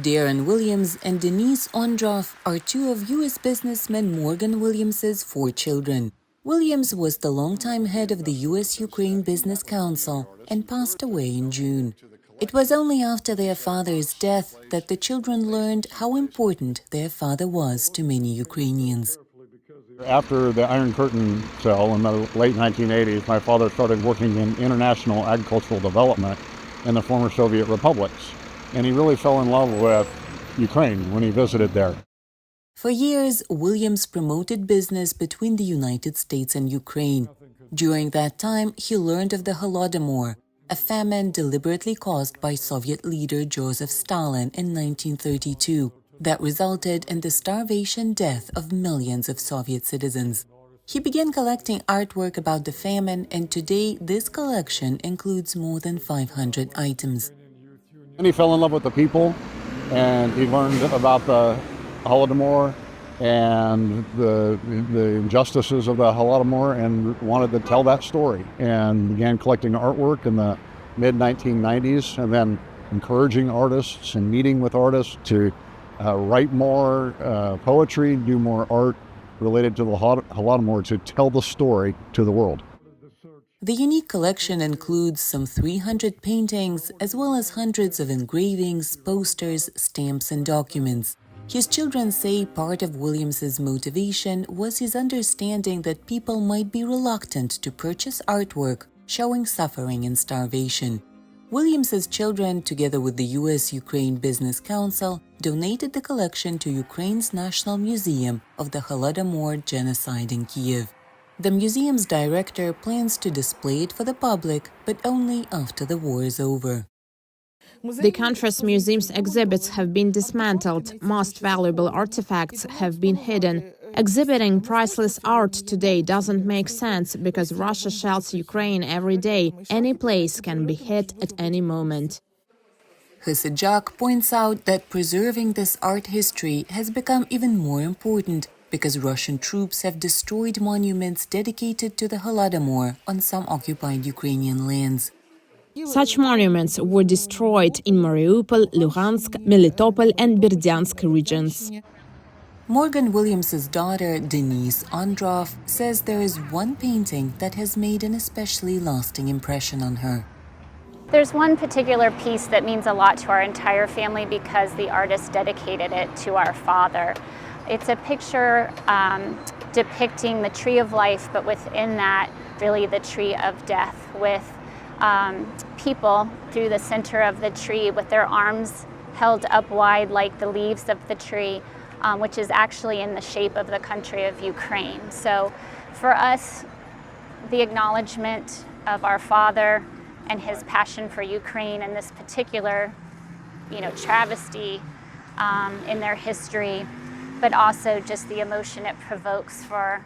Darren Williams and Denise Ondroff are two of U.S. businessman Morgan Williams's 4 children. Williams was the longtime head of the U.S.-Ukraine Business Council and passed away in June. It was only after their father's death that the children learned how important their father was to many Ukrainians. After the Iron Curtain fell in the late 1980s, my father started working in international agricultural development in the former Soviet republics. And he really fell in love with Ukraine when he visited there. For years, Williams promoted business between the United States and Ukraine. During that time, he learned of the Holodomor, a famine deliberately caused by Soviet leader Joseph Stalin in 1932 that resulted in the starvation death of millions of Soviet citizens. He began collecting artwork about the famine, and today this collection includes more than 500 items. And he fell in love with the people, and he learned about the Holodomor and the injustices of the Holodomor and wanted to tell that story, and began collecting artwork in the mid-1990s and then encouraging artists and meeting with artists to write more poetry, do more art related to the Holodomor to tell the story to the world. The unique collection includes some 300 paintings, as well as hundreds of engravings, posters, stamps, and documents. His children say part of Williams's motivation was his understanding that people might be reluctant to purchase artwork showing suffering and starvation. Williams's children, together with the U.S.-Ukraine Business Council, donated the collection to Ukraine's National Museum of the Holodomor genocide in Kyiv. The museum's director plans to display it for the public, but only after the war is over. The country's museum's exhibits have been dismantled, most valuable artifacts have been hidden. Exhibiting priceless art today doesn't make sense because Russia shells Ukraine every day. Any place can be hit at any moment. Hysajak points out that preserving this art history has become even more important because Russian troops have destroyed monuments dedicated to the Holodomor on some occupied Ukrainian lands. Such monuments were destroyed in Mariupol, Luhansk, Melitopol and Berdyansk regions. Morgan Williams's daughter, Denise Ondroff, says there is one painting that has made an especially lasting impression on her. There's one particular piece that means a lot to our entire family because the artist dedicated it to our father. It's a picture depicting the tree of life, but within that, really the tree of death, with people through the center of the tree with their arms held up wide like the leaves of the tree, which is actually in the shape of the country of Ukraine. So for us, the acknowledgement of our father and his passion for Ukraine and this particular, travesty in their history, but also just the emotion it provokes for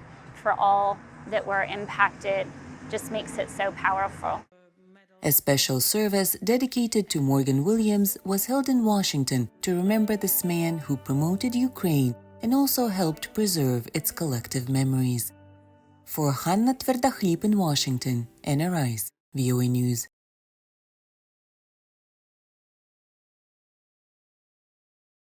all that were impacted, just makes it so powerful. A special service dedicated to Morgan Williams was held in Washington to remember this man who promoted Ukraine and also helped preserve its collective memories. For Hanna Tverdokhlib in Washington, NRI's VOA News.